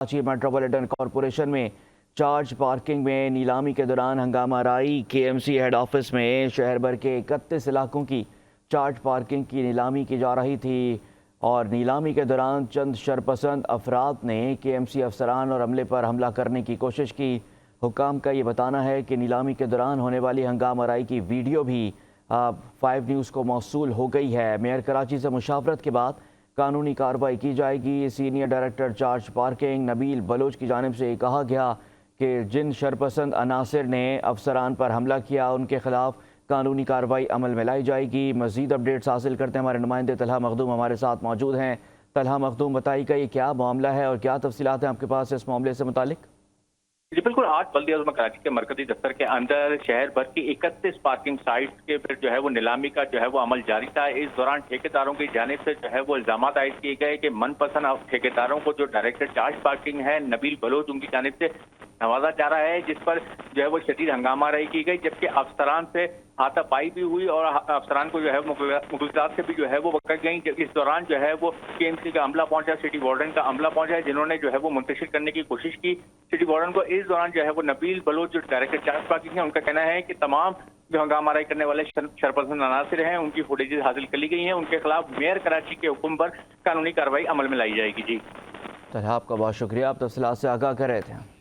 Karachi metropolitan corporation में charge parking में नीलामी के दौरान हंगामा आराई। KMC हेड ऑफिस में शहर भर के 31 इलाकों की चार्ज पार्किंग की नीलामी की जा रही थी और नीलामी के दौरान चंद शरपसंद अफराद ने KMC अफसरान और अमले पर हमला करने की कोशिश की। हुक्काम का ये बताना है कि नीलामी के दौरान होने वाली हंगामा आराई की वीडियो भी 5 न्यूज़ को मौसूल हो गई है। मेयर कराची से मुशावरत के बाद कानूनी कार्रवाई की जाएगी। Senior director charge parking Nabeel Baloch की जानिब से कहा गया कि जिन शरपसंद अनासिर ने अफसरान पर हमला किया उनके खिलाफ कानूनी कार्रवाई अमल में लाई जाएगी। मज़ीद अपडेट्स हासिल करते हैं, हमारे नुमाइंदे तलहा मखदूम हमारे साथ मौजूद हैं। तलहा मखदूम, बताइएगा ये क्या मामला है और क्या तफसीलात हैं आपके पास इस मामले से मुतालिक? जी बिल्कुल, आज बल्दिया कराची के मरकजी दफ्तर के अंदर शहर भर की 31 पार्किंग साइट्स के फिर जो है वो नीलामी का जो है वो अमल जारी था। इस दौरान ठेकेदारों की जानिब से जो है वो इल्जाम आयद किए गए कि मनपसंद ठेकेदारों को जो डायरेक्टर चार्ज पार्किंग है नबील बलोच, उनकी जानिब से नवाजा जा रहा है, जिस पर जो है वो शदीद हंगामा आराई की गई, जबकि अफसरान से हाथापाई भी हुई और अफसरान को जो है मुखलसात से भी जो है वो वक़्त गई। इस दौरान जो है वो KMC का अमला पहुंचा, सिटी वार्डन का अमला पहुंचा है, जिन्होंने जो है वो मुंतशिर करने की कोशिश की सिटी वार्डन को। इस दौरान जो है वो नबील बलोच जो डायरेक्टर चार्ज पार्किंग है, उनका कहना है कि तमाम जो हंगामा आराई करने वाले शरपसंद अनासिर हैं उनकी फुटेजेस हासिल कर ली गई हैं। उनके खिलाफ मेयर कराची के हुक्म पर कानूनी कार्रवाई अमल में लाई जाएगी। जी तलहा, आपका बहुत शुक्रिया, आप तफसीलात से आगाह कर रहे थे।